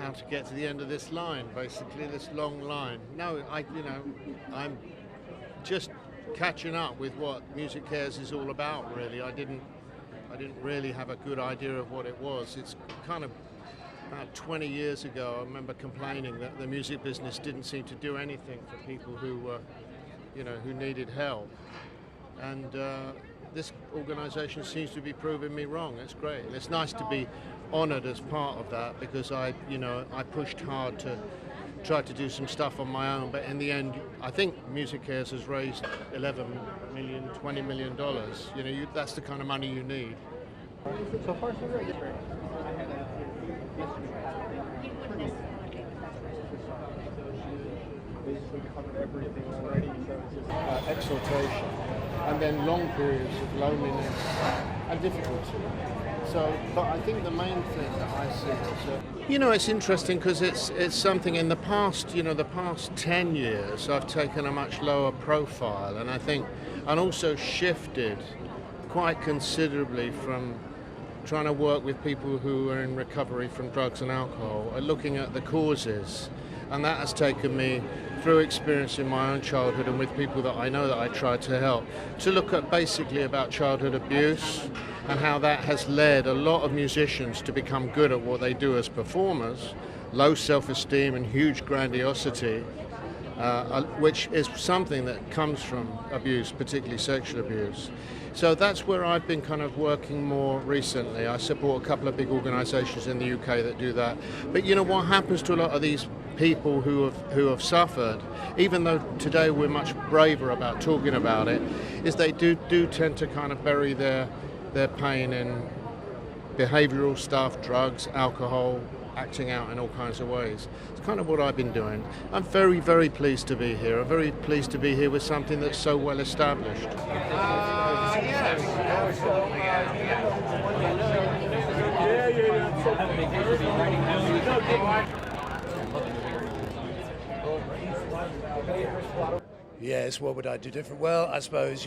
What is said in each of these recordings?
how to get to the end of this line, basically, this long line. No, I'm just catching up with what MusiCares is all about, really. I didn't really have a good idea of what it was. It's kind of about 20 years ago, I remember complaining that the music business didn't seem to do anything for people who were, who needed help. And this organization seems to be proving me wrong. It's great. And it's nice to be honored as part of that, because I pushed hard to try to do some stuff on my own, but in the end, I think MusiCares has raised $11 million, $20 million. That's the kind of money you need. So far, so good. Basically covered everything already, so it's just Exaltation, and then long periods of loneliness and difficulty. So, but I think the main thing that I see is that, it's interesting because it's something in the past, the past 10 years, I've taken a much lower profile, and I think, and also shifted quite considerably from trying to work with people who are in recovery from drugs and alcohol, and looking at the causes. And that has taken me through experience in my own childhood and with people that I know that I try to help, to look at basically about childhood abuse and how that has led a lot of musicians to become good at what they do as performers, low self-esteem and huge grandiosity, which is something that comes from abuse, particularly sexual abuse. So that's where I've been kind of working more recently. I support a couple of big organisations in the UK that do that. But what happens to a lot of these people who have suffered, even though today we're much braver about talking about it, is they do tend to kind of bury their pain in behavioural stuff, drugs, alcohol, acting out in all kinds of ways. It's kind of what I've been doing. I'm very, very pleased to be here. I'm very pleased to be here with something that's so well established. Yes, what would I do different? Well, I suppose,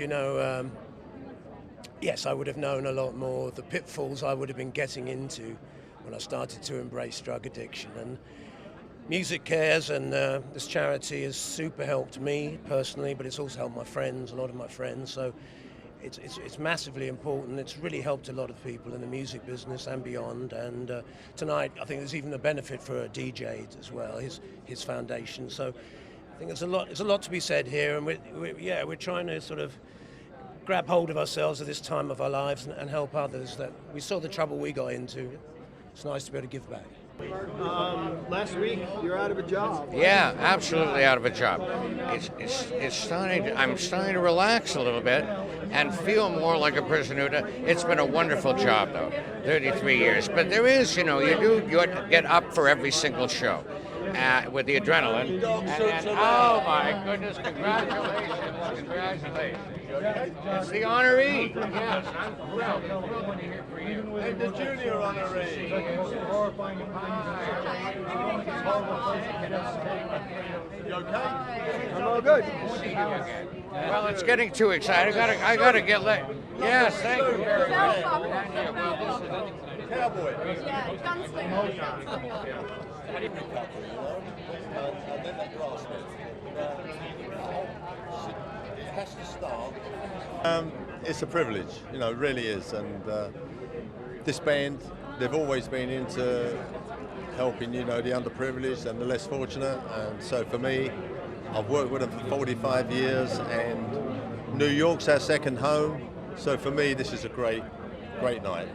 yes, I would have known a lot more the pitfalls I would have been getting into when I started to embrace drug addiction. And MusiCares and this charity has super helped me personally, but it's also helped my friends, a lot of my friends. So it's massively important. It's really helped a lot of people in the music business and beyond. And tonight, I think there's even a benefit for a DJ as well, his foundation. So I think there's a lot to be said here, and we're trying to sort of grab hold of ourselves at this time of our lives and help others. That we saw the trouble we got into. It's nice to be able to give back. Last week, you're out of a job. Yeah, absolutely out of a job. It's starting. I'm starting to relax a little bit and feel more like a person who. It's been a wonderful job though, 33 years. But there is, you get up for every single show. With the adrenaline. And oh my goodness, congratulations. It's the honoree. Yes, I'm thrilled to be here for you. And the junior honoree. You okay? I'm all good. Well, it's getting too exciting. I gotta get late. Yes, thank you very much. Cowboy. Yeah, gunslinger. And then that grass it has to start. It's a privilege, it really is. And this band, they've always been into helping, the underprivileged and the less fortunate. And so for me, I've worked with them for 45 years, and New York's our second home. So for me, this is a great night.